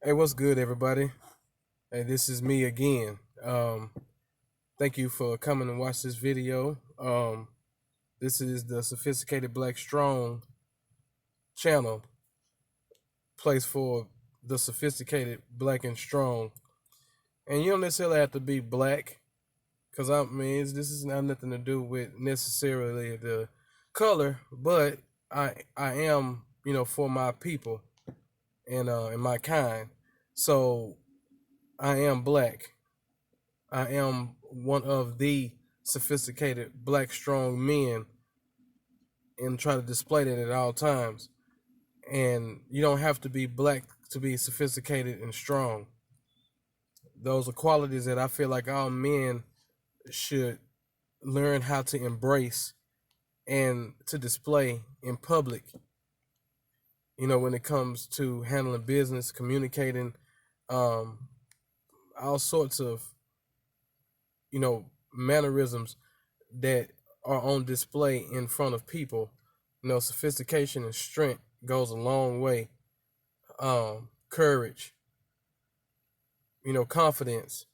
Hey, what's good, everybody? Hey, this is me again. Thank you for coming and watch this video. This is the Sophisticated Black Strong channel, place for the sophisticated black and strong. And you don't necessarily have to be black, because this is not nothing to do with necessarily the color, but I am for my people and my kind. So I am black. I am one of the sophisticated black strong men and try to display that at all times. And you don't have to be black to be sophisticated and strong. Those are qualities that I feel like all men should learn how to embrace and to display in public. When it comes to handling business, communicating, all sorts of, mannerisms that are on display in front of people. Sophistication and strength goes a long way. Courage, confidence.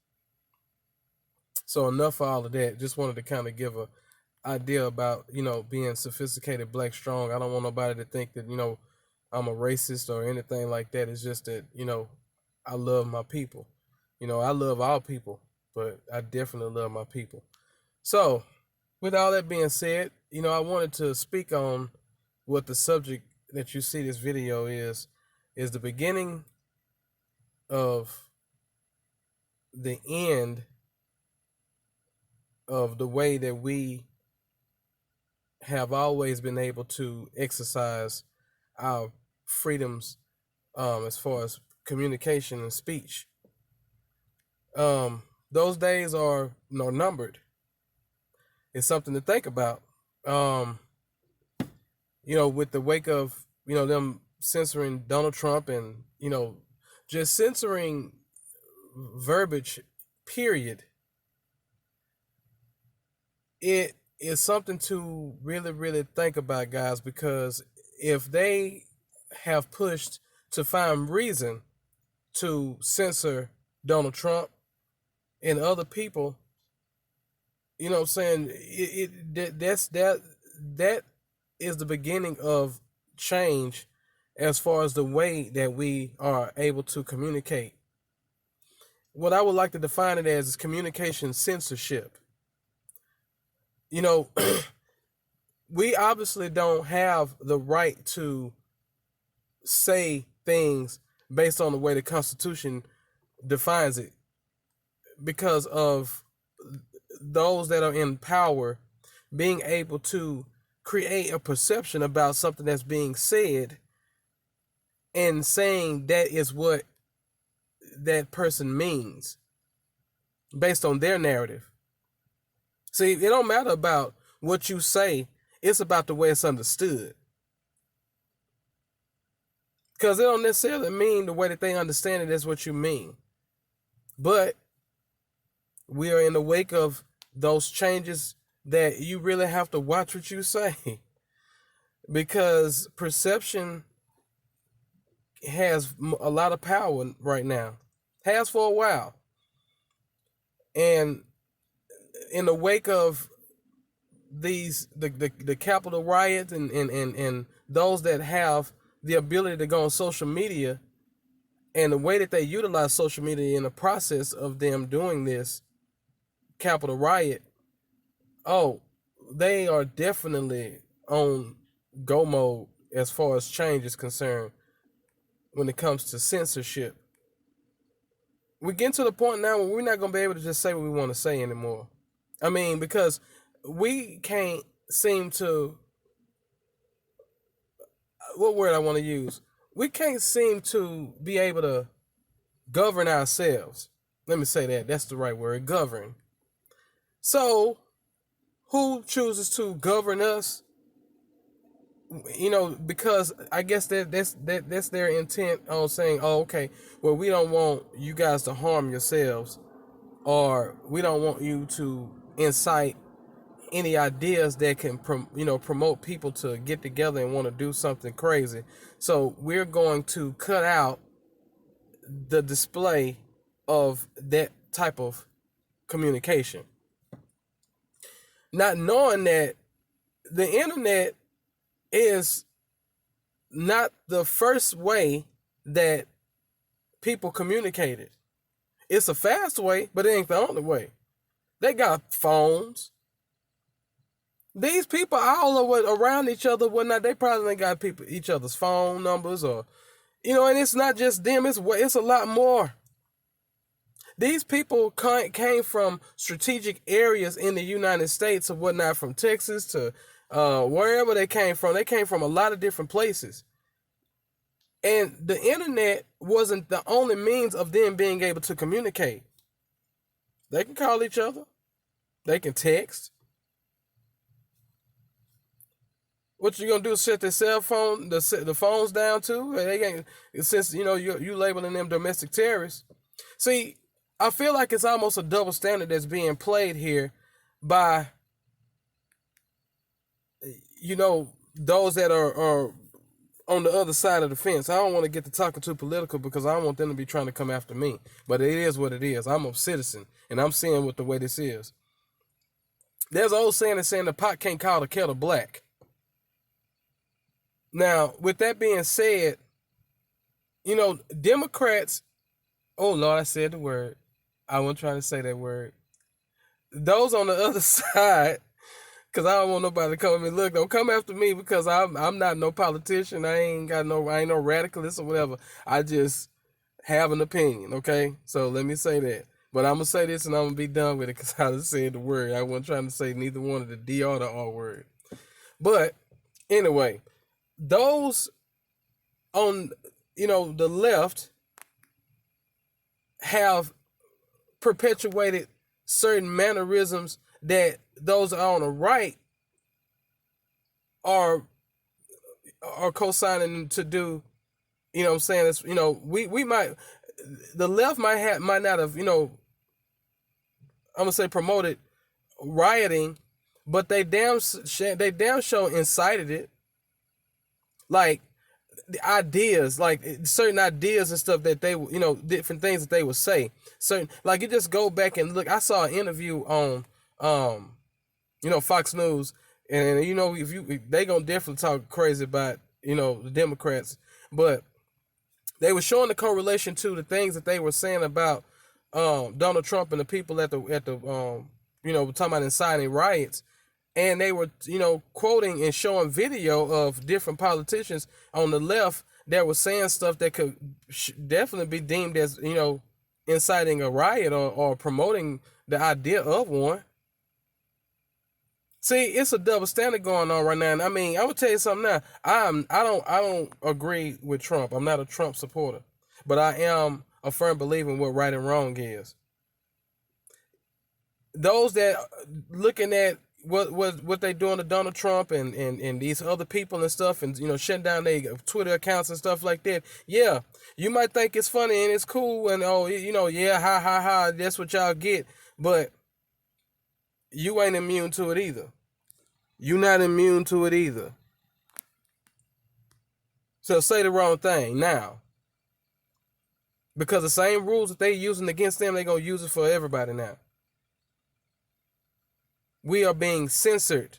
So enough of all of that. Just wanted to kind of give a idea about, being sophisticated, black, strong. I don't want nobody to think that, I'm a racist or anything like that. It's just that, I love my people. I love all people, but I definitely love my people. So, with all that being said, I wanted to speak on what the subject that you see this video is the beginning of the end of the way that we have always been able to exercise our freedoms as far as communication and speech. Those days are numbered. It's something to think about. With the wake of them censoring Donald Trump and just censoring verbiage, period. It is something to really, really think about, guys, because if they have pushed to find reason to censor Donald Trump and other people, what I'm saying, that is the beginning of change as far as the way that we are able to communicate. What I would like to define it as is communication censorship. We obviously don't have the right to say things based on the way the Constitution defines it because of those that are in power being able to create a perception about something that's being said and saying that is what that person means based on their narrative. See, it don't matter about what you say, it's about the way it's understood. Because it don't necessarily mean the way that they understand it is what you mean. But we are in the wake of those changes that you really have to watch what you say. Because perception has a lot of power right now. Has for a while. And in the wake of the Capitol riots and those that have the ability to go on social media and the way that they utilize social media in the process of them doing this Capitol riot, they are definitely on go mode as far as change is concerned when it comes to censorship. We're getting to the point now where we're not going to be able to just say what we want to say anymore. Because we can't seem to, what word I want to use? We can't seem to be able to govern ourselves. Let me say that. That's the right word, govern. So, who chooses to govern us? Because I guess that's their intent on saying, oh, okay, well, we don't want you guys to harm yourselves, or we don't want you to incite any ideas that can promote people to get together and want to do something crazy. So we're going to cut out the display of that type of communication. Not knowing that the internet is not the first way that people communicated. It's a fast way, but it ain't the only way. They got phones. These people all over around each other, whatnot, they probably got people each other's phone numbers, or and it's not just them. It's a lot more. These people came from strategic areas in the United States or whatnot, from Texas to wherever they came from. They came from a lot of different places. And the internet wasn't the only means of them being able to communicate. They can call each other. They can text. What you gonna do? Shut their cell phone, the phones down too? They ain't, since you labeling them domestic terrorists. See, I feel like it's almost a double standard that's being played here by those that are on the other side of the fence. I don't want to get to talking too political because I don't want them to be trying to come after me. But it is what it is. I'm a citizen, and I'm seeing what the way this is. There's an old saying that's saying the pot can't call the kettle black. Now, with that being said, Democrats, oh Lord, I said the word. I wasn't trying to say that word. Those on the other side, because I don't want nobody to come at me. Look, don't come after me because I'm not no politician. I ain't no radicalist or whatever. I just have an opinion, okay? So let me say that. But I'm going to say this and I'm going to be done with it because I just said the word. I wasn't trying to say neither one of the D or the R word. But anyway, those on, the left have perpetuated certain mannerisms that those on the right are co-signing to do. You know what I'm saying? It's, we might, the left might not have, I'm gonna say promoted rioting, but they damn show incited it. Like the ideas, like certain ideas and stuff that they, different things that they would say. Certain, like you just go back and look. I saw an interview on, Fox News, and if they gonna definitely talk crazy about, the Democrats, but they were showing the correlation to the things that they were saying about Donald Trump and the people at the talking about inciting riots. And they were, quoting and showing video of different politicians on the left that were saying stuff that could definitely be deemed as, inciting a riot or promoting the idea of one. See, it's a double standard going on right now. And I mean, I'm gonna tell you something now. I don't agree with Trump. I'm not a Trump supporter, but I am a firm believer in what right and wrong is. Those that looking at what they doing to Donald Trump and these other people and stuff, and shutting down their Twitter accounts and stuff like that. Yeah, you might think it's funny and it's cool and yeah, ha ha ha, that's what y'all get, but you ain't immune to it either. You're not immune to it either. So say the wrong thing now, because the same rules that they using against them, they gonna use it for everybody now. We are being censored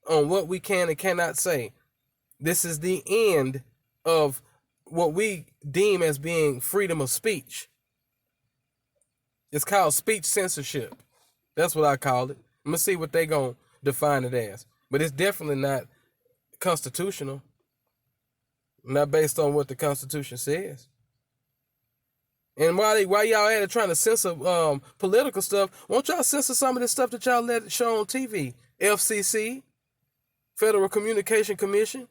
on what we can and cannot say. This is the end of what we deem as being freedom of speech. It's called speech censorship. That's what I call it. I'm going to see what they going to define it as. But it's definitely not constitutional. Not based on what the Constitution says. And while y'all at it trying to censor political stuff, won't y'all censor some of this stuff that y'all let show on TV? FCC, Federal Communication Commission.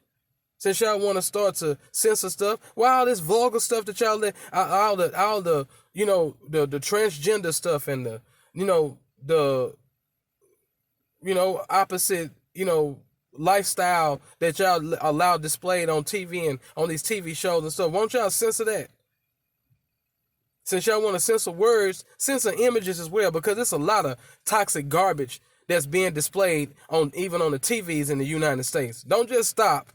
Since y'all want to start to censor stuff, why all this vulgar stuff that y'all let, all the the transgender stuff and the opposite lifestyle that y'all allow displayed on TV and on these TV shows and stuff. Won't y'all censor that? Since y'all want to censor words, censor images as well, because it's a lot of toxic garbage that's being displayed even on the TVs in the United States. Don't just stop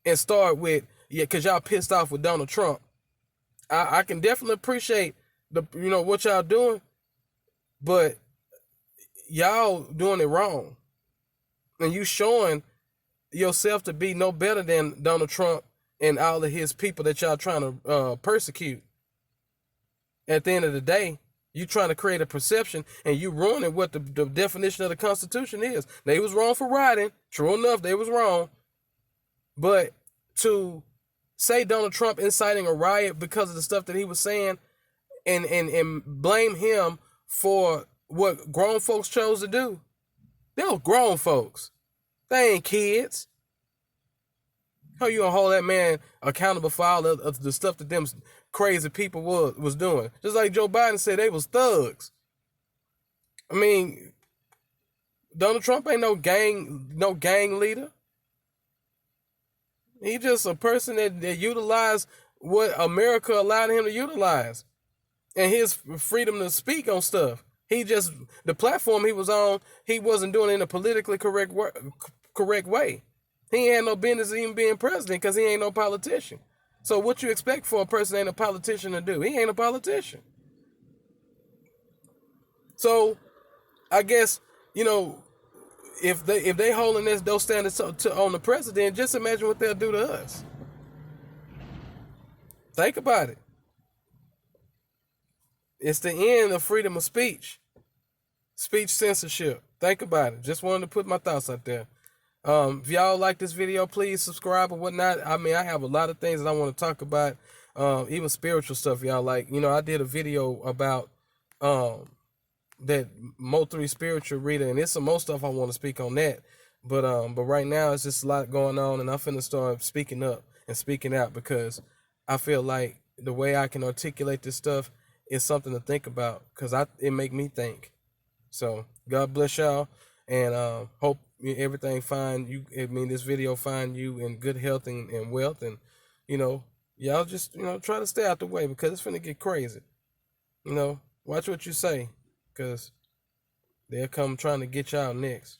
and start with, because y'all pissed off with Donald Trump. I can definitely appreciate what y'all doing, but y'all doing it wrong, and you showing yourself to be no better than Donald Trump and all of his people that y'all trying to persecute. At the end of the day, you trying to create a perception, and you ruining what the definition of the Constitution is. They was wrong for rioting. True enough, they was wrong. But to say Donald Trump inciting a riot because of the stuff that he was saying, and blame him for what grown folks chose to do. They were grown folks. They ain't kids. How you gonna hold that man accountable for all of the stuff that them crazy people was doing? Just like Joe Biden said, they was thugs. I mean, Donald Trump ain't no gang leader. He just a person that utilized what America allowed him to utilize, and his freedom to speak on stuff. He just, the platform he was on, he wasn't doing it in a politically correct way. He ain't had no business even being president because he ain't no politician. So what you expect for a person that ain't a politician to do? He ain't a politician. So I guess, if they holding those standards on the president, just imagine what they'll do to us. Think about it. It's the end of freedom of speech. Speech censorship. Think about it. Just wanted to put my thoughts out there. If y'all like this video, please subscribe or whatnot. I mean, I have a lot of things that I want to talk about, even spiritual stuff y'all like. I did a video about that Mo3 spiritual reader, and it's some more stuff I want to speak on that. But right now it's just a lot going on, and I'm finna start speaking up and speaking out, because I feel like the way I can articulate this stuff is something to think about, because it make me think. So God bless y'all, and hope everything this video find you in good health and wealth, and y'all just try to stay out the way, because it's finna get crazy. Watch what you say, because they'll come trying to get y'all next.